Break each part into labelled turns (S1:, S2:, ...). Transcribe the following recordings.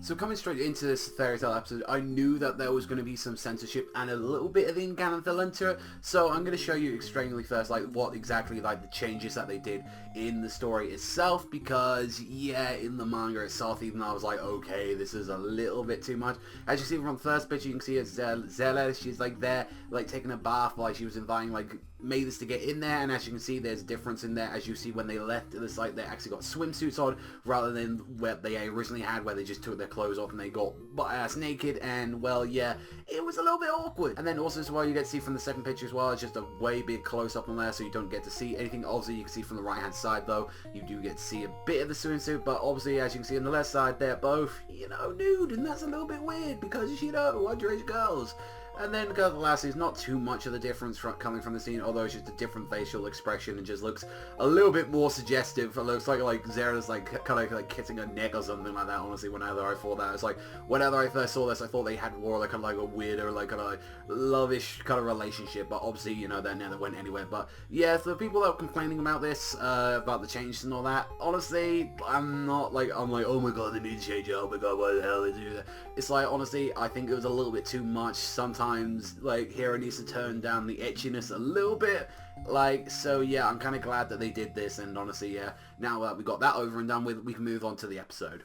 S1: So coming straight into this fairy tale episode, I knew that there was going to be some censorship and a little bit of in-canon fill into it. So I'm going to show you extremely first, like, what exactly, like, the changes that they did in the story itself. Because, yeah, in the manga itself, even though I was like, okay, this is a little bit too much. As you see from the first picture, you can see Zella, she's, like, there, like, taking a bath while she was inviting, like, Maidens to get in there. And as you can see, there's a difference in there. As you see, when they left the site, they actually got swimsuits on, rather than what they originally had, where they just took their clothes off and they got butt-ass naked. And, well, yeah, it was a little bit awkward. And then also as well, you get to see from the second picture as well, it's just a way big close-up on there, so you don't get to see anything. Obviously, you can see from the right-hand side, though, you do get to see a bit of the swimsuit, but obviously, as you can see on the left side, they're both, you know, nude, and that's a little bit weird, because, you know, underage girls. And then the last is not too much of the difference coming from the scene, although it's just a different facial expression and just looks a little bit more suggestive. It looks like Zera's like kind of like kissing her neck or something like that. Honestly, whenever I thought that, it's like whenever I first saw this, I thought they had more like kind of like a weirder, like kind of like love-ish kind of relationship. But obviously, you know, that never went anywhere. But yeah, for the people that are complaining about this, about the changes and all that, honestly, I'm like, oh my god, they need to change it. Oh my god, why the hell they do that? It's like, honestly, I think it was a little bit too much. Sometimes like Hero needs to turn down the etchiness a little bit, like, so yeah, I'm kind of glad that they did this. And honestly, yeah, now that we got that over and done with, we can move on to the episode.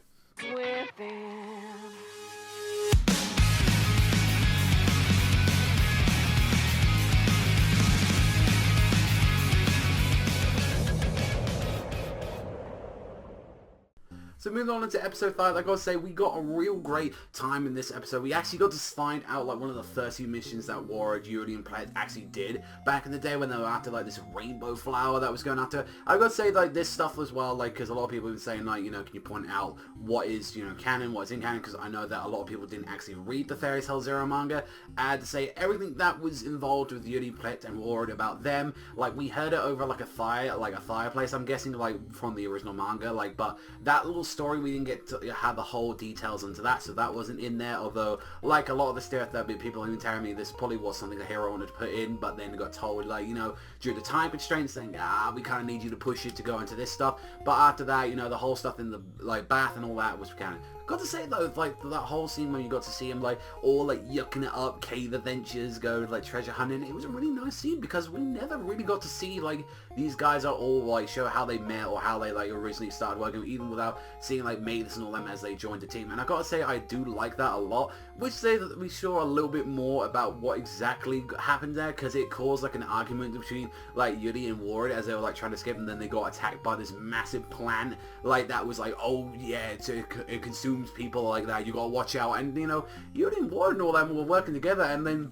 S1: So moving on into episode 5, I gotta say, we got a real great time in this episode. We actually got to find out, like, one of the 30 missions that Warrior, Yuri, and Plaid actually did back in the day when they were after, like, this rainbow flower that was going after. I gotta say, like, this stuff as well, like, because a lot of people have been saying, like, you know, can you point out what is, you know, canon, what is in canon, because I know that a lot of people didn't actually read the Fairy Tail Zero manga. I had to say, everything that was involved with Yuri, Plaid, and Warrior about them, like, we heard it over, like, a fireplace, I'm guessing, like, from the original manga, like, but that little story, we didn't get to have the whole details into that, so that wasn't in there. Although, like a lot of the stuff that people have been telling me, this probably was something the hero wanted to put in, but then got told, like, you know, due to time constraints, saying, we kind of need you to push it to go into this stuff. But after that, you know, the whole stuff in the, like, bath and all that was kind of... Got to say though, like, that whole scene when you got to see him, like, all, like, yucking it up, cave adventures, go, like, treasure hunting, it was a really nice scene, because we never really got to see, like, these guys are all, like, show how they met, or how they, like, originally started working, even without seeing, like, Maidens and all them as they joined the team. And I gotta say, I do like that a lot, which say that we saw a little bit more about what exactly happened there, because it caused, like, an argument between, like, Yuri and Ward as they were, like, trying to escape, and then they got attacked by this massive plant, like, that was like, oh, yeah, it consumes people like that, you gotta watch out. And, you know, Yuri and Ward and all them were working together, and then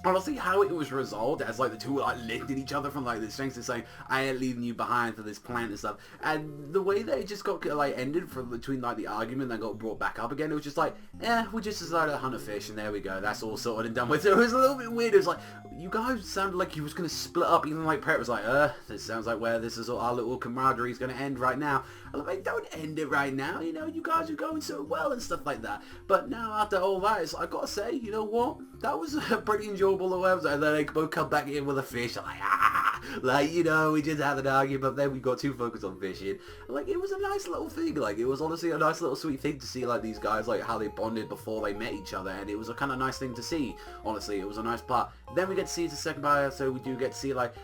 S1: honestly, how it was resolved as, like, the two, like, lifted each other from, like, the strengths and saying, I ain't leaving you behind for this plant and stuff. And the way that it just got, like, ended from between, like, the argument that got brought back up again, it was just like, we just decided to hunt a fish, and there we go. That's all sorted and done with. So it was a little bit weird. It was like, you guys sounded like you was going to split up. Even, like, Parrot was like, this sounds like where this is our little camaraderie is going to end right now. I'm like, don't end it right now. You know, you guys are going so well and stuff like that. But now, after all that, it's, I gotta say, you know what? That was pretty enjoyable. And then they both come back in with a fish, like, you know, we just had an argument, but then we got too focused on fishing. Like, it was a nice little thing. Like, it was honestly a nice little sweet thing to see, like, these guys, like, how they bonded before they met each other, and it was a kind of nice thing to see. Honestly, it was a nice part. Then we get to see the second part, so we do get to see, like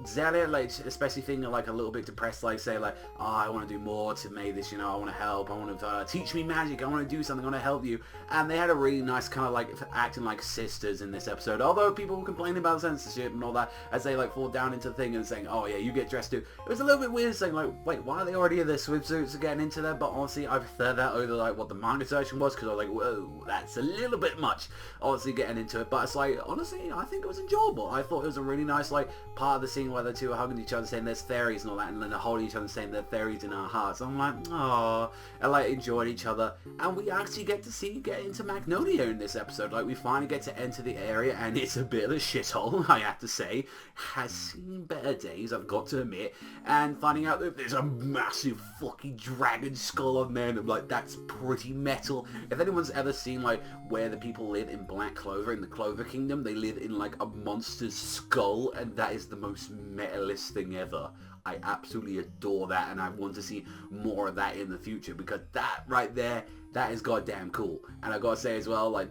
S1: Zelia, like, especially feeling, like, a little bit depressed, like, say, like, oh, I want to do more to make this, you know, I want to help, I want to teach me magic, I want to do something, I want to help you. And they had a really nice kind of, like, acting like sisters in this episode, although people were complaining about censorship and all that, as they, like, fall down into the thing and saying, oh, yeah, you get dressed too. It was a little bit weird saying, like, wait, why are they already in their swimsuits getting into that? But honestly, I prefer that over, like, what the manga version was, because I was like, whoa, that's a little bit much, honestly, getting into it. But it's like, honestly, I think it was enjoyable. I thought it was a really nice, like, part of the scene where the two are hugging each other saying there's fairies and all that, and then they're holding each other saying they're fairies in our hearts. I'm like, oh, and, like, enjoyed each other. And we actually get to get into Magnolia in this episode. Like, we finally get to enter the area, and it's a bit of a shithole, I have to say. Has seen better days, I've got to admit. And finding out that there's a massive fucking dragon skull on there, and I'm like, that's pretty metal. If anyone's ever seen, like, where the people live in Black Clover, in the Clover Kingdom, they live in, like, a monster's skull, and that is the most metalist thing ever. I absolutely adore that, and I want to see more of that in the future, because that right there, that is goddamn cool. And I gotta say as well, like,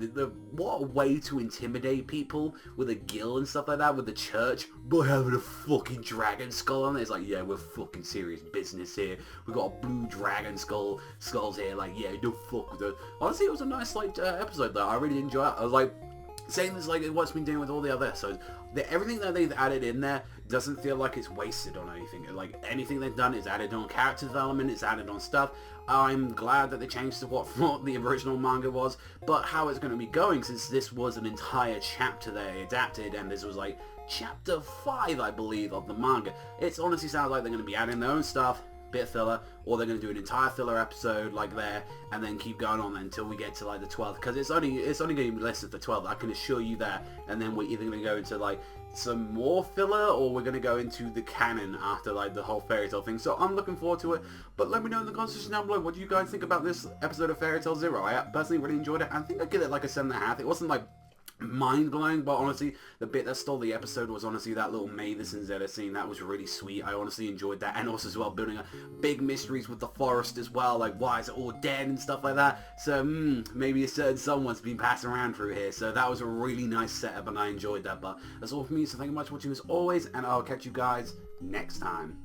S1: what a way to intimidate people with a guild and stuff like that, with the church, by having a fucking dragon skull on it. It's like, yeah, we're fucking serious business here. We got a blue dragon skulls here, like, yeah, don't fuck with it. Honestly, it was a nice, like, episode, though. I really enjoyed it. I was like, saying this like what's been doing with all the other episodes, everything that they've added in there doesn't feel like it's wasted on anything. Like, anything they've done is added on character development, it's added on stuff. I'm glad that they changed to what the original manga was, but how it's going to be going, since this was an entire chapter they adapted, and this was like chapter 5, I believe, of the manga. It honestly sounds like they're going to be adding their own stuff, bit of filler, or they're going to do an entire filler episode like there, and then keep going on until we get to like the 12th, because it's only going to be listed for 12th, I can assure you that. And then we're either going to go into like some more filler, or we're going to go into the canon after like the whole fairy tale thing. So I'm looking forward to it, but let me know in the comments section down below, what do you guys think about this episode of Fairy Tail Zero? I personally really enjoyed it. I think I give it like a 7.5. It wasn't like mind-blowing, but honestly, the bit that stole the episode was honestly that little Mavis and Zeta scene. That was really sweet. I honestly enjoyed that, and also as well building up big mysteries with the forest as well, like why is it all dead and stuff like that. So maybe a certain someone's been passed around through here. So that was a really nice setup, and I enjoyed that. But that's all for me, so thank you much for watching as always, and I'll catch you guys next time.